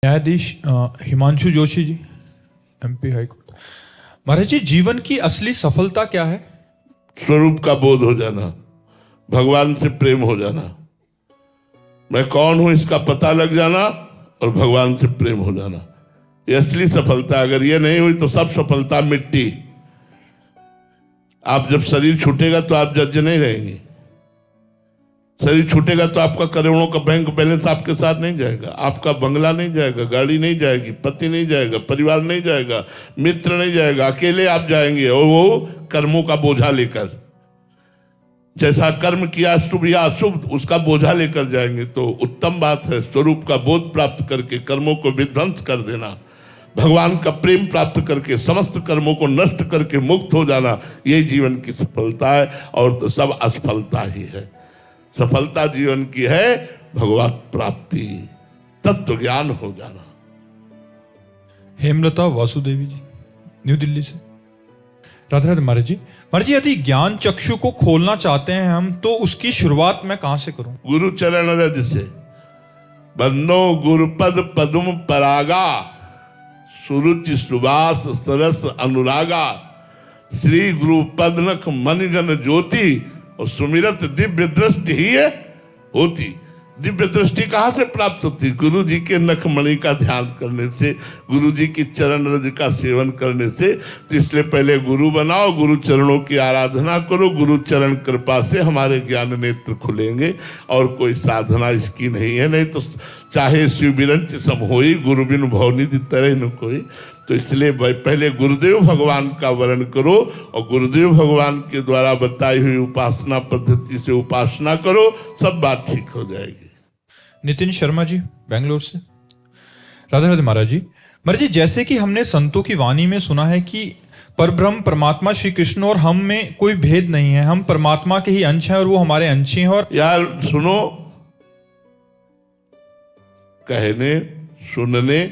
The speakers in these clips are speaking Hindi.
न्यायाधीश हिमांशु जोशी जी, एमपी हाईकोर्ट। महाराज जी, जीवन की असली सफलता क्या है? स्वरूप का बोध हो जाना, भगवान से प्रेम हो जाना, मैं कौन हूं इसका पता लग जाना और भगवान से प्रेम हो जाना, ये असली सफलता। अगर ये नहीं हुई तो सब सफलता मिट्टी। आप जब शरीर छूटेगा तो आप जज नहीं रहेंगे। शरीर छूटेगा तो आपका करोड़ों का बैंक बैलेंस आपके साथ नहीं जाएगा, आपका बंगला नहीं जाएगा, गाड़ी नहीं जाएगी, पति नहीं जाएगा, परिवार नहीं जाएगा, मित्र नहीं जाएगा, अकेले आप जाएंगे और वो कर्मों का बोझा लेकर। जैसा कर्म किया शुभ या अशुभ उसका बोझा लेकर जाएंगे। तो उत्तम बात है स्वरूप का बोध प्राप्त करके कर्मों को विध्वंस कर देना, भगवान का प्रेम प्राप्त करके समस्त कर्मों को नष्ट करके मुक्त हो जाना, यही जीवन की सफलता है। और तो सब असफलता ही है। सफलता जीवन की है भगवत प्राप्ति, तत्व ज्ञान हो जाना। हेमलता वासुदेवी जी, न्यू दिल्ली से। राधे राधे महाराज जी। महाराज जी, यदि ज्ञान चक्षु को खोलना चाहते हैं हम, तो उसकी शुरुआत मैं कहां से करूं? गुरु चरण रज से। बंदो गुरुपद पद्म परागा, सुरुचि सुवास सरस अनुरागा, श्री गुरु पदनख मनगन ज्योति, और सुमिरत दिव्य दृष्टि ही है होती। दिव्य दृष्टि कहां से प्राप्त होती? गुरु जी के नखमणि का ध्यान करने से, गुरु जी की चरण रज का सेवन करने से। तो इसलिए पहले गुरु बनाओ, गुरु चरणों की आराधना करो, गुरु चरण कृपा से हमारे ज्ञान नेत्र खुलेंगे। और कोई साधना इसकी नहीं है। नहीं तो चाहे शिव बिरंच सम होई, गुरु बिन भवनिधि तरह न कोई। तो इसलिए पहले गुरुदेव भगवान का वर्ण करो और गुरुदेव भगवान के द्वारा बताई हुई उपासना पद्धति से उपासना करो, सब बात ठीक हो जाएगी। नितिन शर्मा जी, बेंगलोर से। राधे राधे महाराज जी। महाराज जी, जैसे कि हमने संतों की वाणी में सुना है कि परब्रह्म परमात्मा श्री कृष्ण और हम में कोई भेद नहीं है, हम परमात्मा के ही अंश हैं और वो हमारे अंश हैं। और यार सुनो, कहने सुनने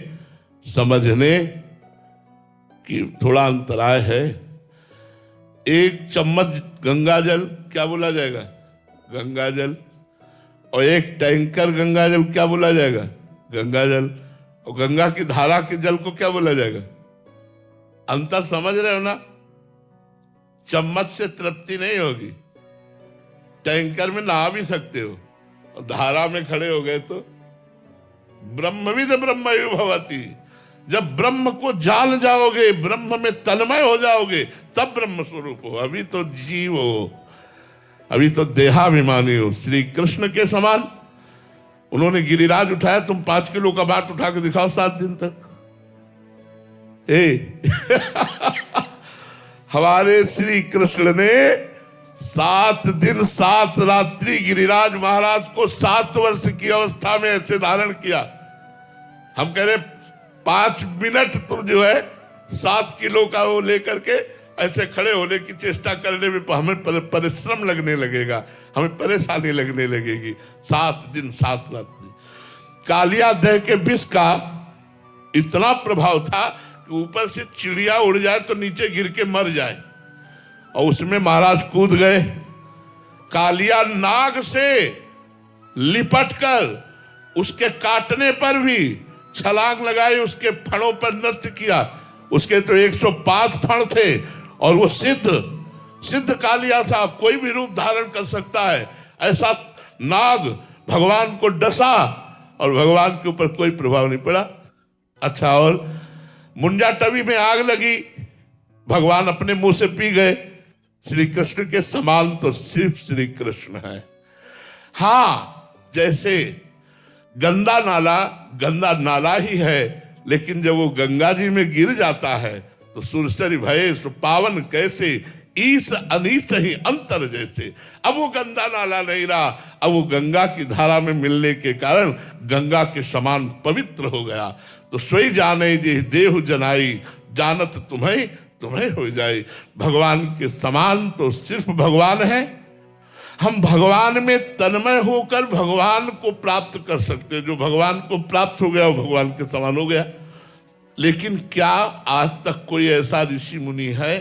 समझने कि थोड़ा अंतराय है। एक चम्मच गंगा जल क्या बोला जाएगा? गंगा जल। और एक टैंकर गंगा जल क्या बोला जाएगा? गंगा जल। और गंगा की धारा के जल को क्या बोला जाएगा? अंतर समझ रहे हो ना? चम्मच से तृप्ति नहीं होगी। टैंकर में नहा भी सकते हो और धारा में खड़े हो गए तो ब्रह्मविद ब्रह्मयु भवति। जब ब्रह्म को जान जाओगे, ब्रह्म में तन्मय हो जाओगे, तब ब्रह्म स्वरूप हो। अभी तो जीव हो, अभी तो देहाभिमानी हो। श्री कृष्ण के समान उन्होंने गिरिराज उठाया, तुम 5 किलो का बाट उठा के दिखाओ 7 दिन तक। हमारे श्री कृष्ण ने 7 दिन 7 रात्रि गिरिराज महाराज को 7 वर्ष की अवस्था में ऐसे धारण किया। हम कह रहे 5 मिनट तुम जो है 7 किलो का वो लेकर के ऐसे खड़े होने की चेष्टा करने में हमें परिश्रम लगने लगेगा, हमें परेशानी लगने लगेगी। 7 दिन 7 रात्रि। कालिया दह के विष का इतना प्रभाव था कि ऊपर से चिड़िया उड़ जाए तो नीचे गिर के मर जाए, और उसमें महाराज कूद गए। कालिया नाग से लिपट कर उसके काटने पर भी छलांग लगाई, उसके फणों पर नृत्य किया। उसके तो 105 फण थे और वो सिद्ध कालिया था, कोई भी रूप धारण कर सकता है। ऐसा नाग भगवान को डसा और भगवान के ऊपर कोई प्रभाव नहीं पड़ा। अच्छा, और मुंजा टवी में आग लगी, भगवान अपने मुंह से पी गए। श्री कृष्ण के समान तो सिर्फ श्री कृष्ण है। हाँ, जैसे गंदा नाला ही है, लेकिन जब वो गंगा जी में गिर जाता है तो सुरसरी भय पावन कैसे, ईस अनीस ही अंतर जैसे। अब वो गंदा नाला नहीं रहा, अब वो गंगा की धारा में मिलने के कारण गंगा के समान पवित्र हो गया। तो सोई जाने जे देहु जनाई, जानत तुम्हें हो जाए। भगवान के समान तो सिर्फ भगवान है। हम भगवान में तन्मय होकर भगवान को प्राप्त कर सकते हैं। जो भगवान को प्राप्त हो गया वो भगवान के समान हो गया। लेकिन क्या आज तक कोई ऐसा ऋषि मुनि है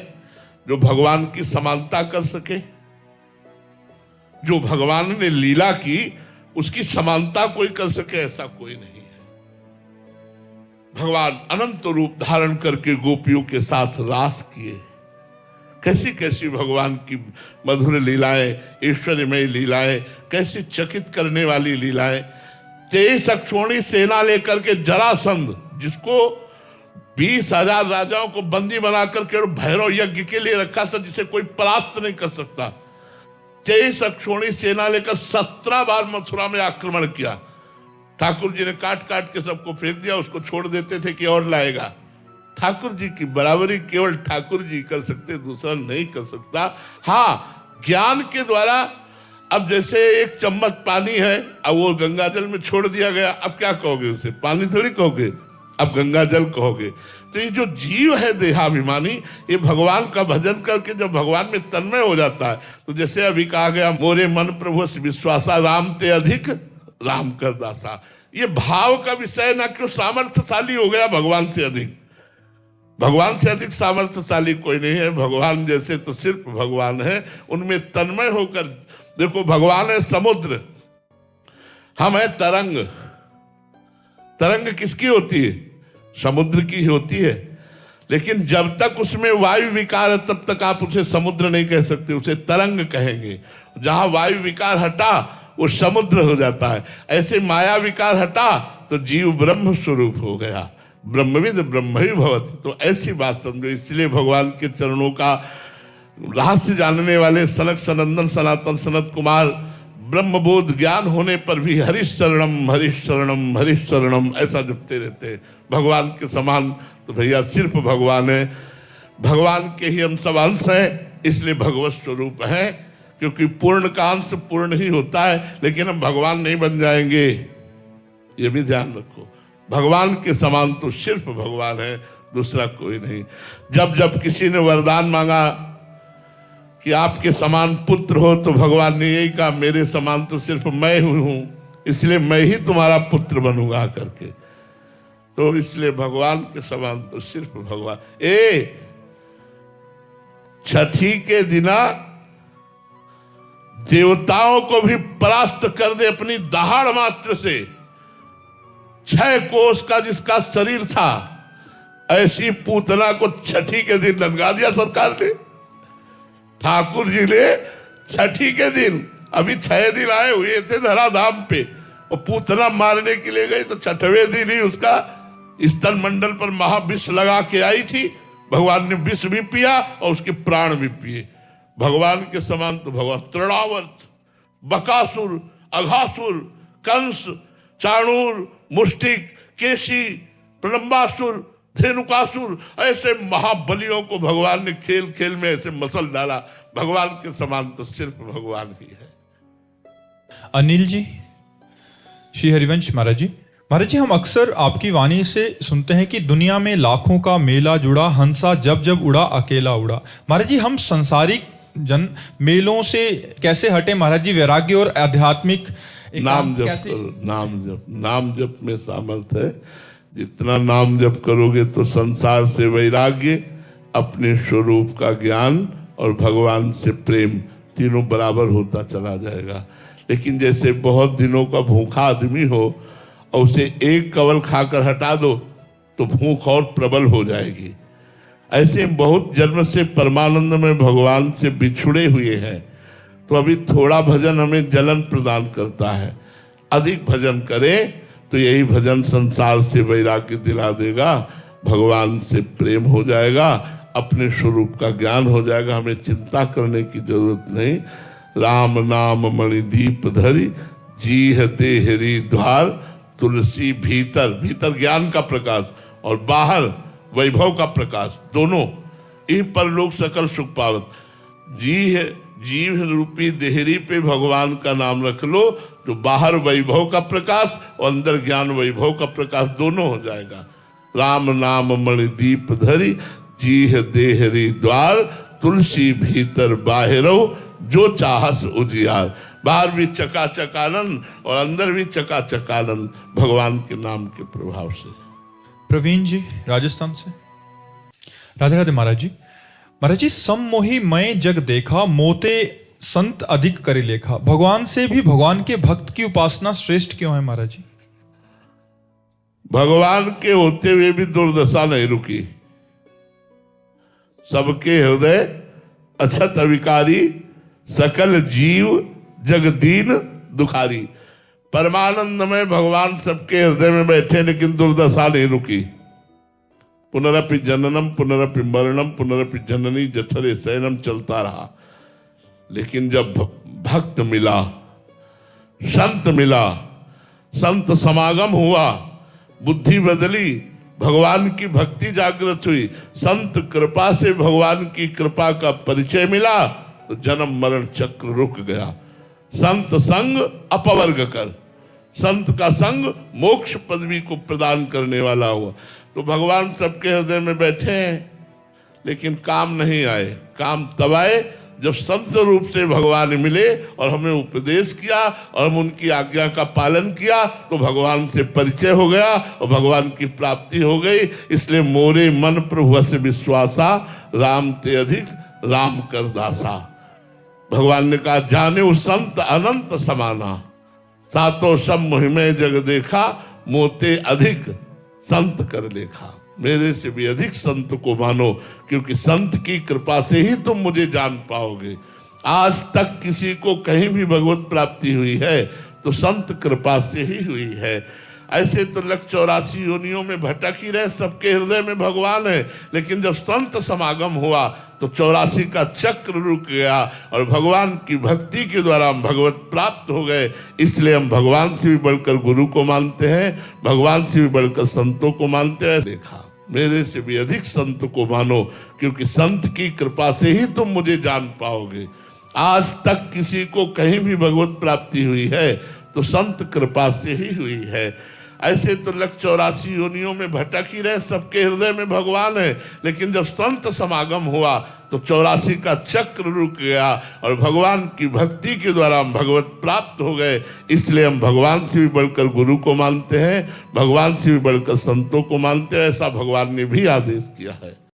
जो भगवान की समानता कर सके? जो भगवान ने लीला की उसकी समानता कोई कर सके, ऐसा कोई नहीं है। भगवान अनंत रूप धारण करके गोपियों के साथ रास किए। कैसी कैसी भगवान की मधुर लीलाएं, ईश्वरमय लीलाएं, कैसी चकित करने वाली लीलाएं। 23 अक्षौणी सेना लेकर के जरासंध, जिसको 20,000 राजाओं को बंदी बना करके और भैरव यज्ञ के लिए रखा था, जिसे कोई परास्त नहीं कर सकता, 23 अक्षौणी सेना लेकर 17 बार मथुरा में आक्रमण किया। ठाकुर जी ने काट काट के सबको फेंक दिया, उसको छोड़ देते थे कि और लाएगा। ठाकुर जी की बराबरी केवल ठाकुर जी कर सकते, दूसरा नहीं कर सकता। हाँ, ज्ञान के द्वारा। अब जैसे एक चम्मच पानी है, अब वो गंगा जल में छोड़ दिया गया, अब क्या कहोगे उसे? पानी थोड़ी कहोगे, अब गंगा जल कहोगे। तो ये जो जीव है देहाभिमानी, ये भगवान का भजन करके जब भगवान में तन्मय हो जाता है, तो जैसे अभी कहा गया, मोरे मन प्रभु विश्वासा राम ते अधिक राम कर दासा। ये भाव का विषय ना, क्यों सामर्थ्यशाली हो गया भगवान से अधिक। भगवान से अधिक सामर्थ्यशाली कोई नहीं है। भगवान जैसे तो सिर्फ भगवान है, उनमें तन्मय होकर देखो। भगवान है समुद्र, हम है तरंग। तरंग किसकी होती है? समुद्र की होती है। लेकिन जब तक उसमें वायु विकार है, तब तक आप उसे समुद्र नहीं कह सकते, उसे तरंग कहेंगे। जहां वायु विकार हटा वो समुद्र हो जाता है। ऐसे माया विकार हटा तो जीव ब्रह्म स्वरूप हो गया। ब्रह्मविद ब्रह्म ही भवति। तो ऐसी बात समझो। इसलिए भगवान के चरणों का रहस्य जानने वाले सनक सनंदन सनातन सनत कुमार ब्रह्मबोध ज्ञान होने पर भी हरिश शरणम हरिश शरणम हरिश शरणम ऐसा जपते रहते हैं। भगवान के समान तो भैया सिर्फ भगवान है। भगवान के ही हम सब अंश हैं, इसलिए भगवत स्वरूप है। क्योंकि पूर्ण का अंश पूर्ण ही होता है, लेकिन हम भगवान नहीं बन जाएंगे, ये भी ध्यान रखो। भगवान के समान तो सिर्फ भगवान है, दूसरा कोई नहीं। जब जब किसी ने वरदान मांगा कि आपके समान पुत्र हो, तो भगवान ने यही कहा, मेरे समान तो सिर्फ मैं हूं, इसलिए मैं ही तुम्हारा पुत्र बनूंगा करके। तो इसलिए भगवान के समान तो सिर्फ भगवान। छठी के दिना देवताओं को भी परास्त कर दे अपनी दहाड़ मात्र से। 6 कोस का जिसका शरीर था, ऐसी पूतना को छठी के दिन लटका दिया सरकार ने। ठाकुर जी ने छठी के दिन, अभी 6 दिन आए हुए थे धराधाम पे, और पूतना मारने के लिए गई, तो 6वें दिन ही उसका स्तन मंडल पर महाविष लगा के आई थी। भगवान ने विष भी पिया और उसके प्राण भी पिए। भगवान के समान तो भगवान। तृणावर्त, बकासुर, अघासुर, कंस, चाणूर, मुष्टिक, केशी, प्रलंबासुर, धेनुकासुर, ऐसे महाबलियों को भगवान ने खेल खेल में ऐसे मसल डाला। भगवान के समान तो सिर्फ भगवान ही है। अनिल जी, श्री हरिवंश महाराज जी, हम अक्सर आपकी वाणी से सुनते हैं कि दुनिया में लाखों का मेला जुड़ा, हंसा जब जब उड़ा अकेला उड़ा। महाराज जी, हम संसारिक जन मेलों से कैसे हटे महाराज जी? वैराग्य और आध्यात्मिक नाम जप करो, नाम जप। नाम जप में सामर्थ्य है। जितना नाम जप करोगे तो संसार से वैराग्य, अपने स्वरूप का ज्ञान और भगवान से प्रेम, तीनों बराबर होता चला जाएगा। लेकिन जैसे बहुत दिनों का भूखा आदमी हो और उसे एक कवल खाकर हटा दो तो भूख और प्रबल हो जाएगी। ऐसे बहुत जन्म से परमानंद में भगवान से बिछुड़े हुए हैं, तो अभी थोड़ा भजन हमें जलन प्रदान करता है। अधिक भजन करें तो यही भजन संसार से वैराग्य दिला देगा, भगवान से प्रेम हो जाएगा, अपने स्वरूप का ज्ञान हो जाएगा। हमें चिंता करने की जरूरत नहीं। राम नाम मणिदीप धरि, जीह देहरी द्वार, तुलसी भीतर। भीतर ज्ञान का प्रकाश और बाहर वैभव का प्रकाश, दोनों इन पर लोग सकल सुख पावत। जीव रूपी देहरी पे भगवान का नाम रख लो, तो बाहर वैभव का प्रकाश और अंदर ज्ञान वैभव का प्रकाश, दोनों हो जाएगा। राम नाम मणिदीप धरि, जीह देहरी द्वार, तुलसी भीतर बाहिरो, जो चाहस उजियार। बाहर भी चकाचक आनंद और अंदर भी चकाचक आनंद, भगवान के नाम के प्रभाव से। प्रवीण जी, राजस्थान से। राधे राधे महाराज जी। महाराज जी, सम्मोही मैं जग देखा, मोते संत अधिक करे लेखा। भगवान से भी भगवान के भक्त की उपासना श्रेष्ठ क्यों है महाराज जी? भगवान के होते हुए भी दुर्दशा नहीं रुकी। सबके हृदय अछत अविकारी, सकल जीव जगदीन दुखारी। परमानंद में भगवान सबके हृदय में बैठे, लेकिन दुर्दशा नहीं रुकी। पुनरपि जननम पुनरपि मरणम पुनरपि जननी जठरे शयनम चलता रहा। लेकिन जब भक्त मिला, संत मिला, संत समागम हुआ, बुद्धि बदली, भगवान की भक्ति जागृत हुई, संत कृपा से भगवान की कृपा का परिचय मिला, तो जन्म मरण चक्र रुक गया। संत संग अपवर्ग कर, संत का संग मोक्ष पदवी को प्रदान करने वाला हुआ। तो भगवान सबके हृदय में बैठे हैं, लेकिन काम नहीं आए। काम तब आए जब संत रूप से भगवान मिले और हमें उपदेश किया और हम उनकी आज्ञा का पालन किया, तो भगवान से परिचय हो गया और भगवान की प्राप्ति हो गई। इसलिए मोरे मन प्रभु से विश्वासा, राम ते अधिक राम कर दासा। भगवान ने कहा, जाने उस संत अनंत समाना, सातों सब मुहिमे जग देखा, मोते अधिक संत कर लेखा। मेरे से भी अधिक संत को मानो, क्योंकि संत की कृपा से ही तुम मुझे जान पाओगे। आज तक किसी को कहीं भी भगवत प्राप्ति हुई है तो संत कृपा से ही हुई है। ऐसे तो 184 योनियों में भटक ही रहे, सबके हृदय में भगवान है, लेकिन जब संत समागम हुआ तो 84 का चक्र रुक गया और भगवान की भक्ति के द्वारा हम भगवत प्राप्त हो गए। इसलिए हम भगवान से भी बढ़कर गुरु को मानते हैं, भगवान से भी बढ़कर संतों को मानते हैं। देखा, मेरे से भी अधिक संत को मानो, क्योंकि संत की कृपा से ही तुम मुझे जान पाओगे। आज तक किसी को कहीं भी भगवत प्राप्ति हुई है तो संत कृपा से ही हुई है। ऐसे तो 184 योनियों में भटक ही रहे, सबके हृदय में भगवान है, लेकिन जब संत समागम हुआ तो 84 का चक्र रुक गया और भगवान की भक्ति के द्वारा हम भगवत प्राप्त हो गए। इसलिए हम भगवान से भी बढ़कर गुरु को मानते हैं, भगवान से भी बढ़कर संतों को मानते हैं। ऐसा भगवान ने भी आदेश किया है।